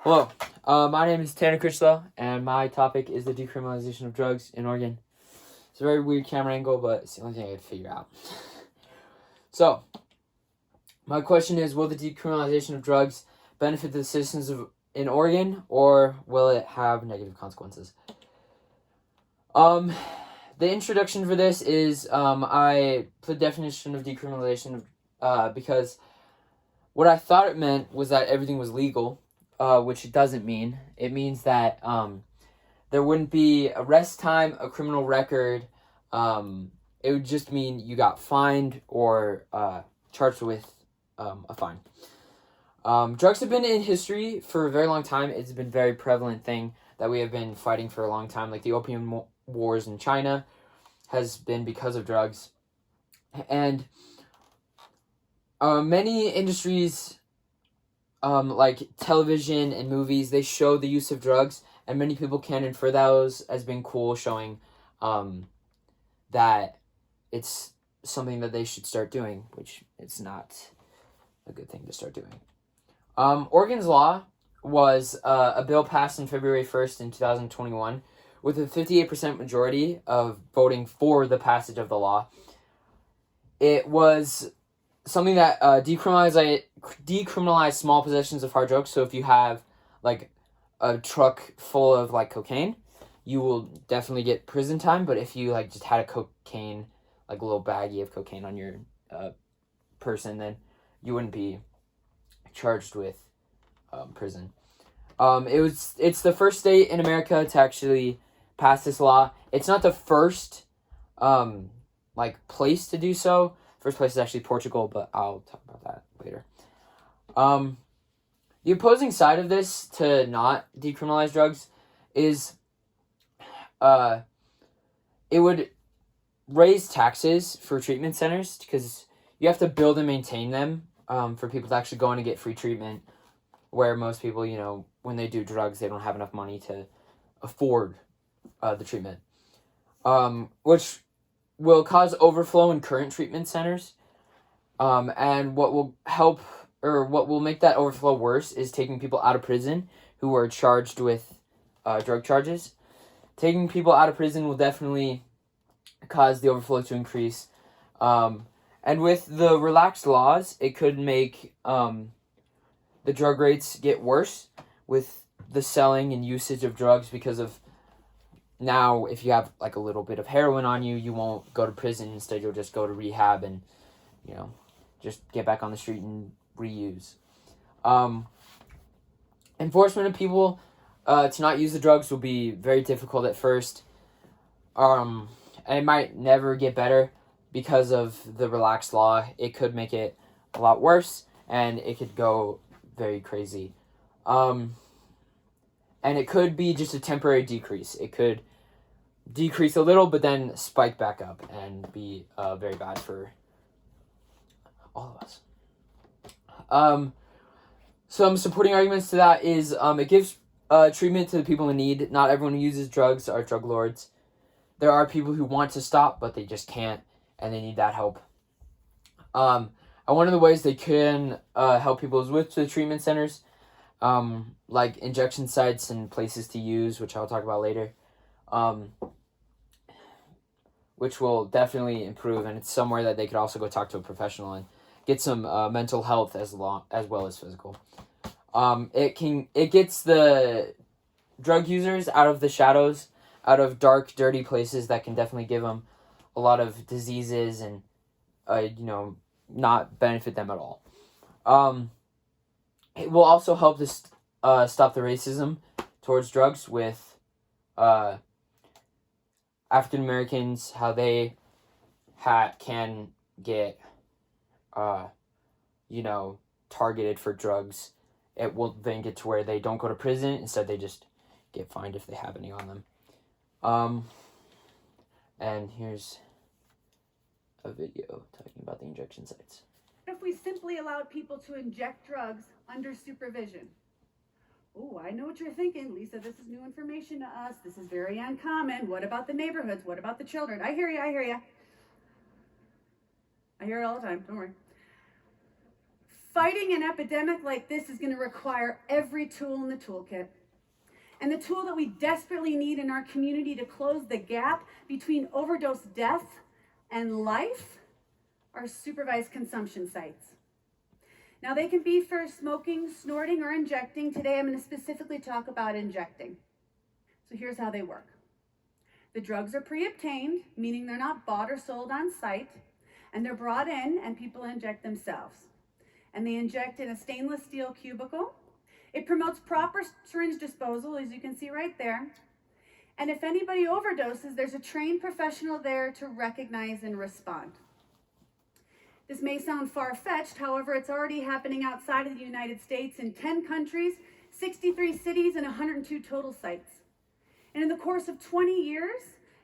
Hello, my name is Tanner Critchlow, and my topic is the decriminalization of drugs in Oregon. It's a very weird camera angle, but it's the only thing I could figure out. So, my question is, will the decriminalization of drugs benefit the citizens in Oregon, or will it have negative consequences? The introduction for this is, I put the definition of decriminalization, because what I thought it meant was that everything was legal, which it doesn't mean. It means that there wouldn't be arrest time, a criminal record. It would just mean you got fined or charged with a fine. Drugs have been in history for a very long time. It's been a very prevalent thing that we have been fighting for a long time. Like the opium wars in China has been because of drugs. And many industries, like television and movies, they show the use of drugs, and many people can infer those as being cool, showing that it's something that they should start doing, which it's not a good thing to start doing. Oregon's law was a bill passed on February 1st in 2021 with a 58% majority of voting for the passage of the law. It was something that decriminalized small possessions of hard drugs. So if you have like a truck full of like cocaine, you will definitely get prison time. But if you like just had a cocaine, like a little baggie of cocaine on your person, then you wouldn't be charged with prison. It's the first state in America to actually pass this law. It's not the first place to do so. First place is actually Portugal, but I'll talk about that later. The opposing side of this to not decriminalize drugs is it would raise taxes for treatment centers because you have to build and maintain them for people to actually go in and get free treatment, where most people, when they do drugs, they don't have enough money to afford the treatment, which will cause overflow in current treatment centers. And what will help, or what will make that overflow worse, is taking people out of prison who are charged with drug charges. Taking people out of prison will definitely cause the overflow to increase. And with the relaxed laws, it could make the drug rates get worse with the selling and usage of drugs, because of now, if you have like a little bit of heroin on you, you won't go to prison. Instead, you'll just go to rehab and, just get back on the street and reuse. Enforcement of people to not use the drugs will be very difficult at first. And it might never get better because of the relaxed law. It could make it a lot worse, and it could go very crazy. And it could be just a temporary decrease. It could decrease a little, but then spike back up and be very bad for all of us. Some supporting arguments to that is it gives treatment to the people in need. Not everyone who uses drugs are drug lords. There are people who want to stop, but they just can't, and they need that help. And one of the ways they can help people is with the treatment centers, like injection sites and places to use, which I'll talk about later, which will definitely improve, and it's somewhere that they could also go talk to a professional and get some mental health as well as physical. It gets the drug users out of the shadows, out of dark, dirty places that can definitely give them a lot of diseases and not benefit them at all. It will also help to stop the racism towards drugs with African Americans, how they can get targeted for drugs. It will then get to where they don't go to prison. Instead, they just get fined if they have any on them. And here's a video talking about the injection sites. If we simply allowed people to inject drugs under supervision? Oh, I know what you're thinking, Lisa. This is new information to us. This is very uncommon. What about the neighborhoods? What about the children? I hear you. I hear it all the time. Don't worry. Fighting an epidemic like this is going to require every tool in the toolkit. And the tool that we desperately need in our community to close the gap between overdose death and life are supervised consumption sites. Now, they can be for smoking, snorting, or injecting. Today, I'm going to specifically talk about injecting. So here's how they work. The drugs are pre-obtained, meaning they're not bought or sold on site, and they're brought in and people inject themselves. And they inject in a stainless steel cubicle. It promotes proper syringe disposal, as you can see right there. And if anybody overdoses, there's a trained professional there to recognize and respond. This may sound far-fetched, however, it's already happening outside of the United States in 10 countries, 63 cities, and 102 total sites. And in the course of 20 years,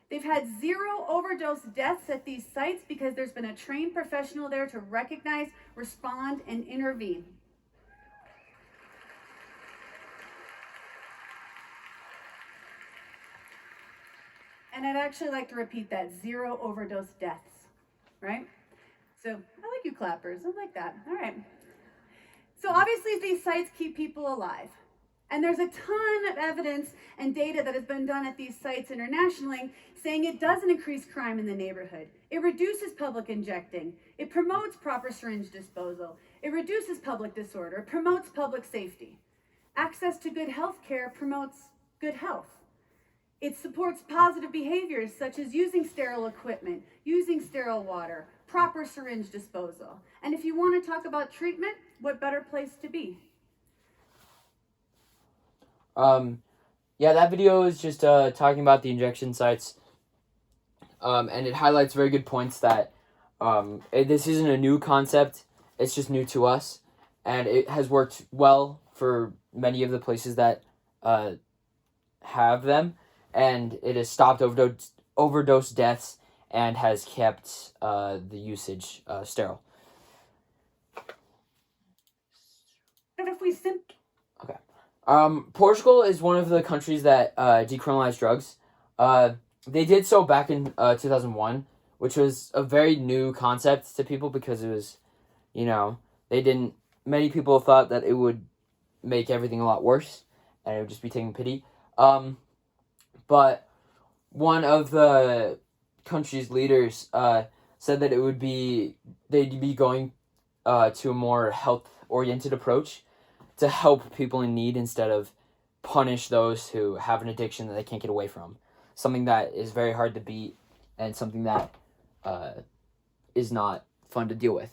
they've had 0 overdose deaths at these sites because there's been a trained professional there to recognize, respond, and intervene. And I'd actually like to repeat that, 0 overdose deaths, right? So I like you clappers, I like that, all right. So obviously these sites keep people alive. And there's a ton of evidence and data that has been done at these sites internationally saying it doesn't increase crime in the neighborhood. It reduces public injecting. It promotes proper syringe disposal. It reduces public disorder. It promotes public safety. Access to good health care promotes good health. It supports positive behaviors such as using sterile equipment, using sterile water, proper syringe disposal. And if you want to talk about treatment, what better place to be? Yeah, that video is just talking about the injection sites, and it highlights very good points that this isn't a new concept, it's just new to us, and it has worked well for many of the places that have them, and it has stopped overdose deaths and has kept the usage sterile. And if we Okay. Portugal is one of the countries that decriminalized drugs. They did so back in 2001, which was a very new concept to people because it was, many people thought that it would make everything a lot worse and it would just be taking pity. But one of the country's leaders said that they'd be going to a more health-oriented approach to help people in need instead of punish those who have an addiction that they can't get away from. Something that is very hard to beat and something that is not fun to deal with.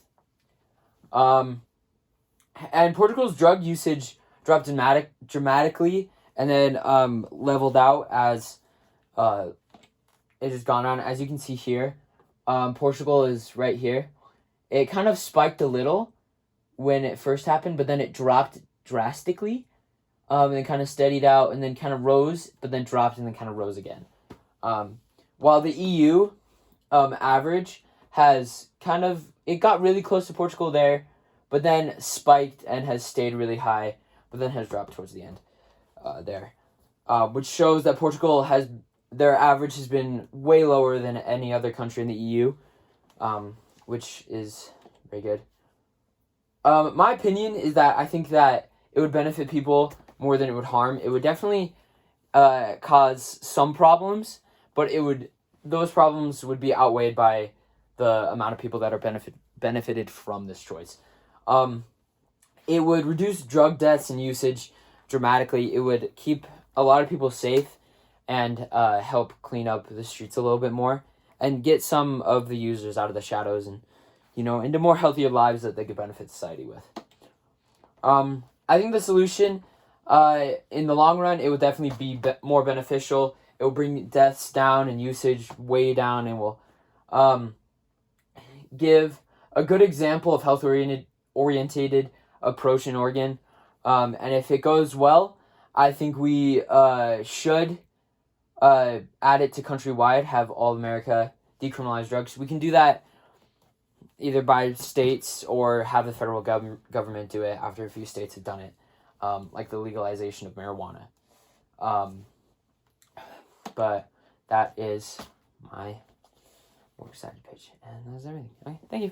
And Portugal's drug usage dropped dramatically and then leveled out as it has gone on. As you can see here, Portugal is right here. It kind of spiked a little when it first happened, but then it dropped drastically, and then kind of steadied out, and then kind of rose, but then dropped, and then kind of rose again. While the EU average has it got really close to Portugal there, but then spiked and has stayed really high, but then has dropped towards the end there, which shows that Portugal their average has been way lower than any other country in the EU, which is very good. My opinion is that I think that it would benefit people more than it would harm. It would definitely cause some problems, but those problems would be outweighed by the amount of people that are benefited from this choice. It would reduce drug deaths and usage dramatically. It would keep a lot of people safe and help clean up the streets a little bit more and get some of the users out of the shadows and into more healthier lives that they could benefit society with. I think the solution, in the long run, it would definitely be more beneficial. It will bring deaths down and usage way down, and will give a good example of health-oriented approach in Oregon. And if it goes well, I think we should add it to countrywide, have all of America decriminalize drugs. We can do that either by states or have the federal government do it after a few states have done it, like the legalization of marijuana. But that is my works cited pitch, and that's everything. Okay, thank you.